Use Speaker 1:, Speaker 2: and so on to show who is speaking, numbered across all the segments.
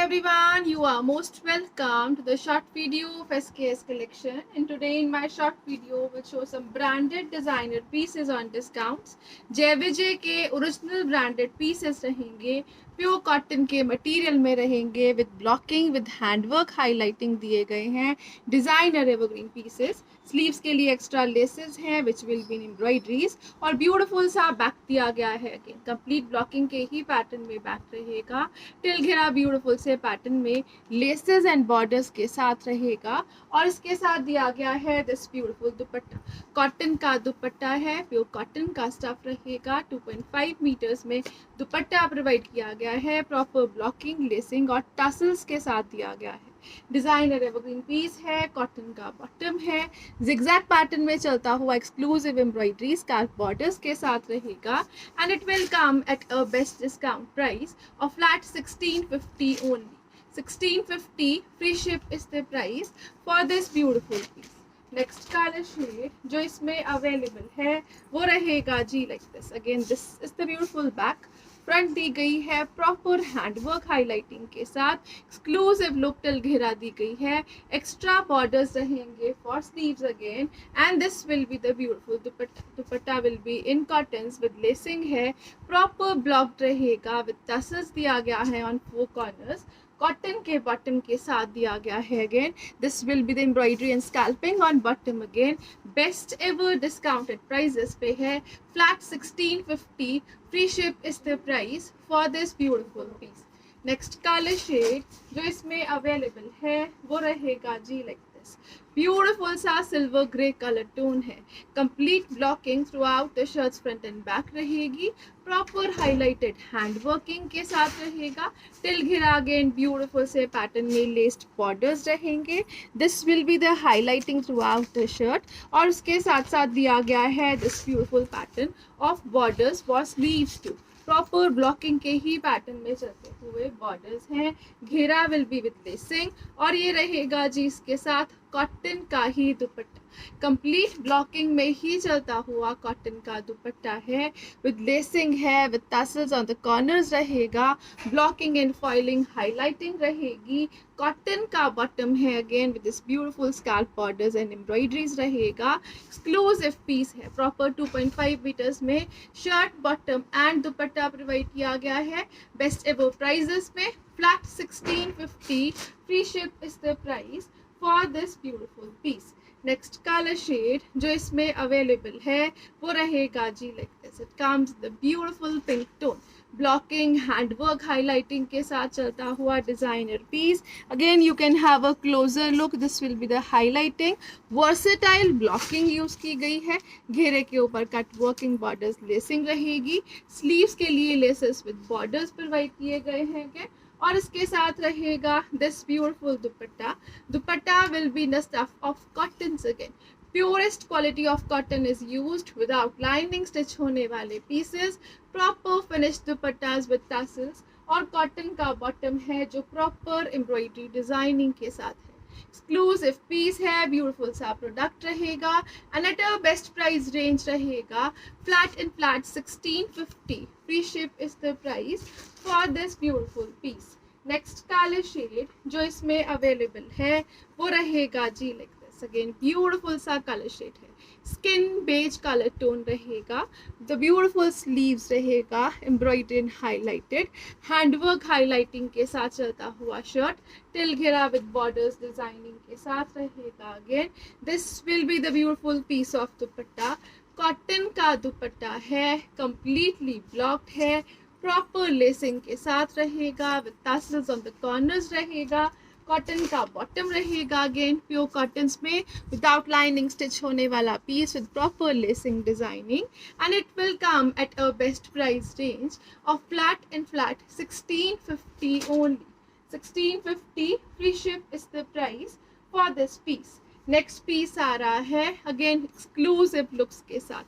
Speaker 1: everyone, you are most welcome to the short video of SKS collection. And today in my short video will show some branded designer pieces on discounts. JVJ के original branded pieces रहेंगे, pure cotton के material में रहेंगे, with blocking with handwork highlighting दिए गए हैं, designer evergreen pieces. Sleeves के लिए एक्स्ट्रा लेसेस हैं विच विल बी इन एम्ब्रॉयडरीज और ब्यूटीफुल सा बैक दिया गया है. अगेन कंप्लीट ब्लॉकिंग के ही पैटर्न में बैक रहेगा, टिल घेरा ब्यूटीफुल से पैटर्न में लेसेस एंड बॉर्डर्स के साथ रहेगा. और इसके साथ दिया गया है दिस ब्यूटीफुल दुपट्टा. कॉटन का दुपट्टा है, प्योर कॉटन का स्टफ रहेगा. 2.5 मीटर्स में दुपट्टा प्रोवाइड किया गया है, प्रॉपर ब्लॉकिंग लेसिंग और टसल्स के साथ दिया गया है. डिजाइनर एवरग्रीन पीस है, कॉटन का बॉटम है, जिगजैग पैटर्न में चलता हुआ एक्सक्लूसिव एम्ब्रॉयडरी स्कार्फ बॉर्डर्स के साथ रहेगा. And it will come at a best discount price of flat 1650 only. 1650 free ship is the price for this beautiful piece. Next colour shade जो इसमें available है वो रहेगा जी like this. Again this is the beautiful back. Front दी गई है proper handwork highlighting के साथ, एक्सक्लूसिव लुक टिल घेरा दी गई है, एक्स्ट्रा बॉर्डर्स रहेंगे for sleeves again. And this will be the beautiful dupatta. Dupatta will be in cottons with lacing है, प्रॉपर ब्लॉक्ड रहेगा विद टसल्स दिया गया है ऑन 4 कॉर्नर्स. कॉटन के बॉटम के साथ दिया गया है. Again this will be the embroidery and scalloping on bottom. Again best ever discounted prices पे है, flat 1650 free ship is the price for this beautiful piece. Next colour shade जो इसमें अवेलेबल है वो रहेगा जी लाइक दिस. ब्यूटीफुल सा silver grey colour tone है, complete blocking throughout the shirts front and back रहेगी, प्रॉपर हाईलाइटेड हैंड वर्किंग के साथ रहेगा, टिल घेरा अगेन ब्यूटीफुल से पैटर्न में लेस्ड बॉर्डर्स रहेंगे. This will be the highlighting throughout the shirt और उसके साथ साथ दिया गया है this beautiful pattern of borders for sleeves too. Proper blocking के ही पैटर्न में चलते हुए बॉर्डर्स हैं. घेरा विल बी विद लेसिंग और ये रहेगा जी इसके साथ कॉटन का ही दुपट्टा. कंप्लीट ब्लॉकिंग में ही चलता हुआ कॉटन का दुपट्टा है, विद लेसिंग है, with tassels on the corners रहेगा, ब्लॉकिंग एंड फॉइलिंग हाईलाइटिंग रहेगी. कॉटन का बॉटम है again with this beautiful scallop borders and embroideries रहेगा. एक्सक्लूसिव पीस है, प्रॉपर 2.5 मीटर्स में shirt bottom and dupatta provide किया गया है. बेस्ट एवर प्राइजेस में flat 1650 free ship is the price for this beautiful piece. Next colour shade जो इसमें available है वो रहेगा जी like this. It comes the beautiful pink tone, blocking handwork highlighting के साथ चलता हुआ designer piece. Again you can have a closer look. This will be the highlighting. Versatile blocking use की गई है, घेरे के ऊपर कट वर्किंग बॉर्डर्स लेसिंग रहेगी. स्लीव्स के लिए लेसेस विद बॉर्डर्स प्रोवाइड किए गए हैं और इसके साथ रहेगा this beautiful dupatta. Dupatta will be the stuff of cotton. Again purest quality of cotton is used without lining stitch होने वाले pieces, proper finished dupattas with tassels और कॉटन का बॉटम है जो प्रॉपर एम्ब्रॉयडरी डिजाइनिंग के साथ है. एक्सक्लूसिव पीस है, ब्यूटीफुल सा प्रोडक्ट रहेगा and at a best price range रहेगा. Flat in flat 1650 free ship is the price for this beautiful piece. Next colour shade जो इसमें अवेलेबल है वो रहेगा जी लाइक दिस. अगेन ब्यूटीफुल सा कलर शेड है, स्किन बेज कलर टोन रहेगा. The beautiful sleeves रहेगा, embroidery and highlighted, handwork highlighting के साथ चलता हुआ शर्ट, टिल घेरा विद बॉर्डर्स डिजाइनिंग के साथ रहेगा. Again this will be the beautiful piece of dupatta. Cotton का दुपट्टा है, कंप्लीटली ब्लॉक्ड है, प्रॉपर लेसिंग के साथ रहेगा, with tassels on the corners रहेगा. कॉटन का बॉटम रहेगा, अगेन प्योर कॉटन्स में विदाउट लाइनिंग स्टिच होने वाला piece with proper lacing designing. And it will come at a best price range of flat in flat 1650 only. 1650 free ship is the price for this piece. Next piece आ रहा है again exclusive looks के साथ,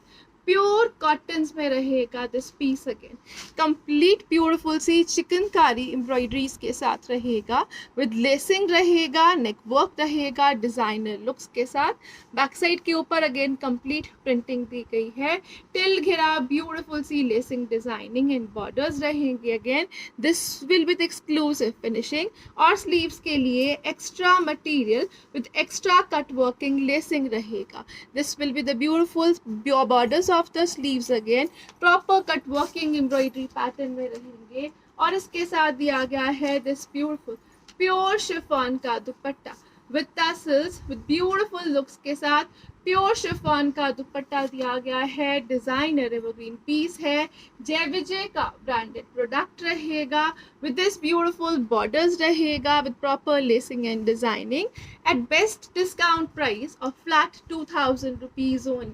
Speaker 1: pure cotton में रहेगा this piece again, complete beautiful सी chikankari embroideries के साथ रहेगा, विद लेसिंग रहेगा, नेक वर्क रहेगा डिजाइनर लुक्स के साथ। बैक साइड के ऊपर अगेन कंप्लीट प्रिंटिंग दी गई है, टिल घेरा ब्यूटीफुल सी लेसिंग डिजाइनिंग एंड बॉर्डर्स रहेंगे again. This will with exclusive finishing, और स्लीव्स के लिए extra material with extra cut working lacing रहेगा। This will be the beautiful borders of the sleeves again, proper cut working embroidery pattern में रहेंगे। और इसके साथ दिया गया है दिस ब्यूटीफुल प्योर शिफॉन का दुपट्टा with tassels, with beautiful looks के साथ प्योर शिफॉन का दुपट्टा दिया गया है। डिजाइनर एवरग्रीन पीस है, जय विजय का ब्रांडेड प्रोडक्ट रहेगा, विद दिस ब्यूटीफुल बॉर्डर्स रहेगा, with proper lacing and designing, at best discount price of flat 2000 rupees only.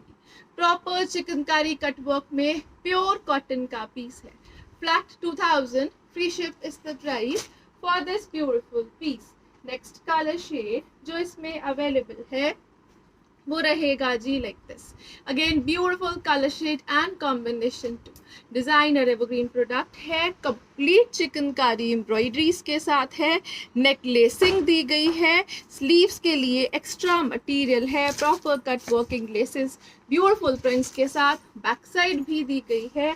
Speaker 1: Proper chikankari cutwork में प्योर कॉटन का पीस है, flat 2000, free ship is the price for this beautiful piece. Next colour shade जो इसमें available है वो रहेगा जी like this, again beautiful colour shade and combination too. Designer evergreen product है, complete chikankari embroideries के साथ है, नेक लेसिंग दी गई है, स्लीव्स के लिए एक्स्ट्रा मटेरियल है, proper cut working laces beautiful prints के साथ, बैक साइड भी दी गई है।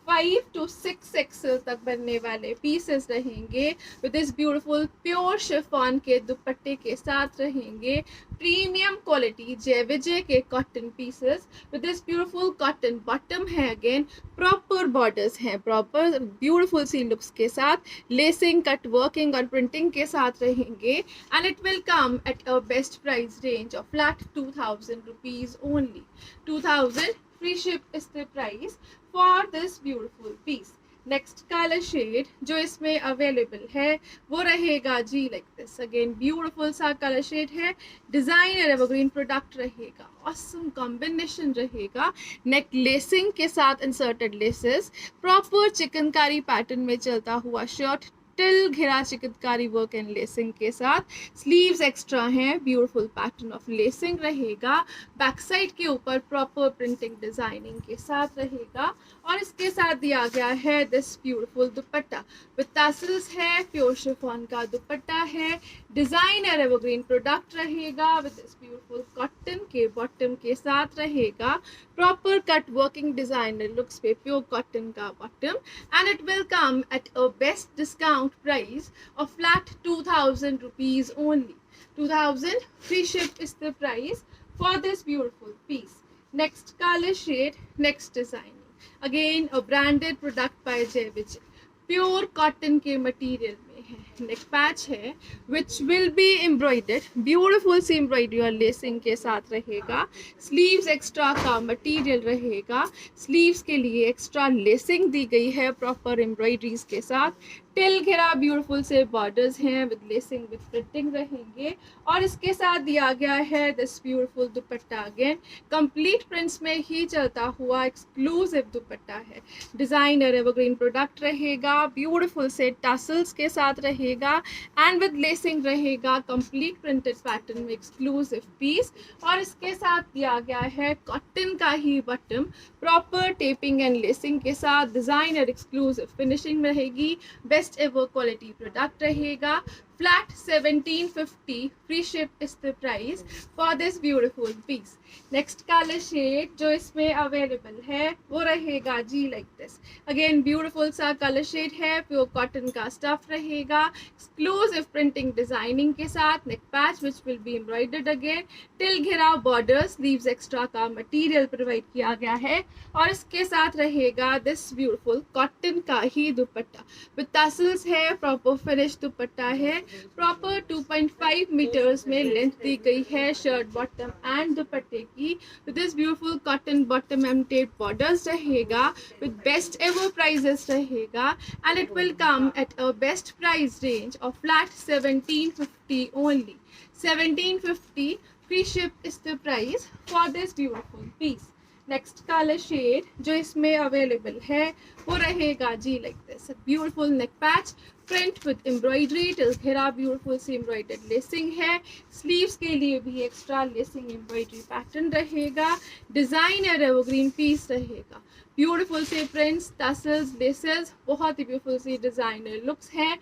Speaker 1: 5 to 6 एक्सेल तक बनने वाले पीसेस रहेंगे, with this beautiful pure chiffon के दुपट्टे के साथ रहेंगे। प्रीमियम क्वालिटी जय विजय के cotton pieces with this beautiful cotton bottom है, अगेन प्रॉपर बॉर्डर्स हैं, प्रॉपर ब्यूटीफुल सी लुक्स के साथ, लेसिंग कट वर्किंग और प्रिंटिंग के साथ रहेंगे। And it will come at a best price range of flat 2000 rupees only. 2000 free ship is the price for this beautiful piece. Next colour shade जो इसमें available है वो रहेगा जी लाइक दिस, अगेन ब्यूटीफुल सा colour shade है, designer evergreen product रहेगा, awesome combination रहेगा, neck lacing के साथ inserted laces, proper chikankari pattern में चलता हुआ शर्ट, टिल घेरा चिकनकारी वर्क एंड लेसिंग के साथ, स्लीव्स एक्स्ट्रा हैं, ब्यूटीफुल पैटर्न ऑफ लेसिंग रहेगा, बैक साइड के ऊपर प्रॉपर प्रिंटिंग डिजाइनिंग के साथ रहेगा। और इसके साथ दिया गया है this beautiful dupatta with tassels है, प्योर शिफॉन का दुपट्टा है, डिजाइनर एवरग्रीन प्रोडक्ट रहेगा, विद दिस ब्यूटीफुल कॉटन के बॉटम के साथ रहेगा, proper cut working designer looks पे प्योर कॉटन का bottom, and it will come at a best discount price of flat 2000 rupees only. 2000 free ship is the price for this beautiful piece. Next color shade, next designing, again a branded product by Jai Vijay, pure cotton के material में है, neck patch है which will be embroidered, beautiful सी embroidery और lacing के साथ रहेगा, sleeves extra का मटेरियल रहेगा, स्लीव्स के लिए एक्स्ट्रा लेसिंग दी गई है प्रॉपर एम्ब्रॉयडरीज के साथ, टिल घेरा ब्यूटीफुल से बॉर्डर्स हैं, विद लेसिंग विद प्रिंटिंग रहेंगे। और इसके साथ दिया गया है this beautiful dupatta, again complete prints में ही चलता हुआ एक्सक्लूसिव दुपट्टा है, डिजाइनर एवरग्रीन प्रोडक्ट रहेगा, ब्यूटीफुल से टसल्स के साथ रहेगा एंड विद लेसिंग रहेगा, कंप्लीट प्रिंटेड पैटर्न में एक्सक्लूसिव पीस। और इसके साथ दिया गया है कॉटन का ही bottom, proper taping and lacing के साथ, डिजाइनर एक्सक्लूसिव फिनिशिंग रहेगी, बेस्ट एवर क्वालिटी प्रोडक्ट रहेगा, flat 1750 free ship is the price for this beautiful piece. Next colour shade जो इसमें अवेलेबल है वो रहेगा जी लाइक दिस, अगेन ब्यूटीफुल सा कलर शेड है, प्योर कॉटन का स्टफ रहेगा, एक्सक्लूसिव प्रिंटिंग डिजाइनिंग के साथ, neck patch which will be embroidered again, till घेरा बॉर्डर, स्लीव्स एक्स्ट्रा का मटेरियल प्रोवाइड किया गया है। और इसके साथ रहेगा दिस ब्यूटीफुल कॉटन का ही दुपट्टा विद टसल्स है, प्रॉपर फिनिश दुपट्टा है, प्रॉपर 2.5 मीटर्स में लेंथ दी गई है शर्ट बॉटम एंड दुपट्टे की, with this beautiful cotton bottom and tape borders रहेगा, विद बेस्ट एवर प्राइजेस रहेगा, and it will come at a best price range of flat 1750 only. 1750 free ship is the price for this beautiful piece. Next colour shade जो इसमें available है वो रहेगा जी like this, beautiful neck patch, print with embroidery till घेरा, beautiful सी embroidered lacing है, sleeves के लिए भी एक्स्ट्रा लेसिंग एम्ब्रॉयडरी पैटर्न रहेगा, डिजाइनर एवरग्रीन पीस रहेगा, ब्यूटीफुल से प्रिंट्स, टसल्स, लेसेस, बहुत ही ब्यूटीफुल सी डिजाइनर लुक्स हैं,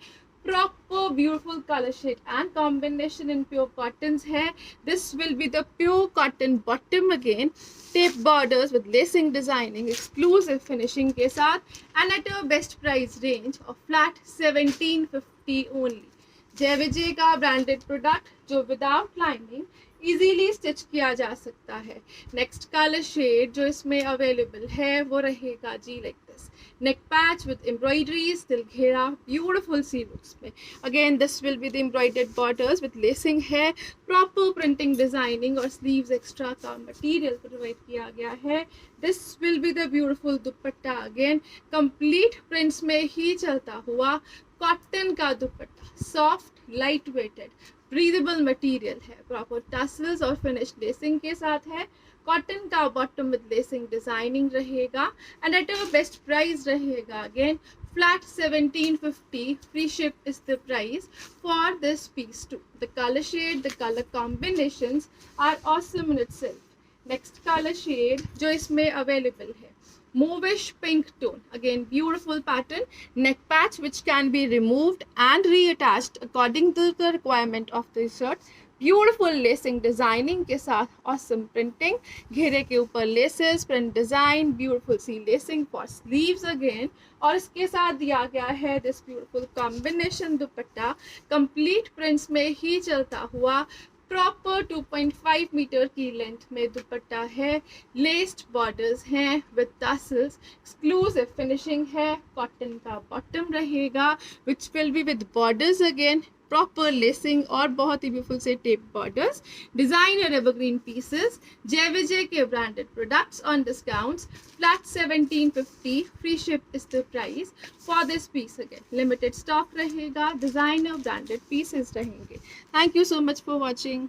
Speaker 1: proper beautiful color shade and combination in pure cottons hai. This will be the pure cotton bottom again, tape borders with lacing designing, exclusive finishing ke sath, and at a best price range of flat 1750 only. जय विजय का branded product जो without lining easily stitch किया जा सकता है. Next colour shade जो इसमें available है वो रहेगा जी like this, neck patch with embroidery still घेरा, ब्यूटीफुल सी लुक्स में. Again this will be the embroidered borders with lacing है, प्रॉपर प्रिंटिंग डिजाइनिंग और स्लीव्स एक्स्ट्रा का मटेरियल प्रोवाइड किया गया है. This will be the beautiful dupatta, again complete prints में ही चलता हुआ कॉटन का dupatta, soft light weighted breathable material है, प्रॉपर टसल्स और फिनिश लेसिंग के साथ है, कॉटन का बॉटम विद लेसिंग डिजाइनिंग रहेगा, and at a best price रहेगा again flat 1750. Free ship is the price for this piece too. The color shade, the color combinations are awesome in itself. Next color shade जो इसमें available है, mauvish pink tone, again beautiful pattern, neck patch which can be removed and reattached according to the requirement of the shirt, beautiful lacing designing के साथ awesome printing, घेरे के ऊपर laces, print design, beautiful सी lacing for sleeves again, और इसके साथ दिया गया है this beautiful combination dupatta, complete prints में ही चलता हुआ, प्रॉपर 2.5 मीटर की लेंथ में दुपट्टा है, लेस्ड बॉर्डर्स हैं विद टसल्स, एक्सक्लूसिव फिनिशिंग है, कॉटन का बॉटम रहेगा which will be with borders again, proper lacing और बहुत ही ब्यूटीफुल से tape borders, designer evergreen pieces, Jai Vijay के branded products on discounts, flat 1750. Free ship is the price for this piece. Again limited stock रहेगा, designer branded pieces रहेंगे. Thank you so much for watching.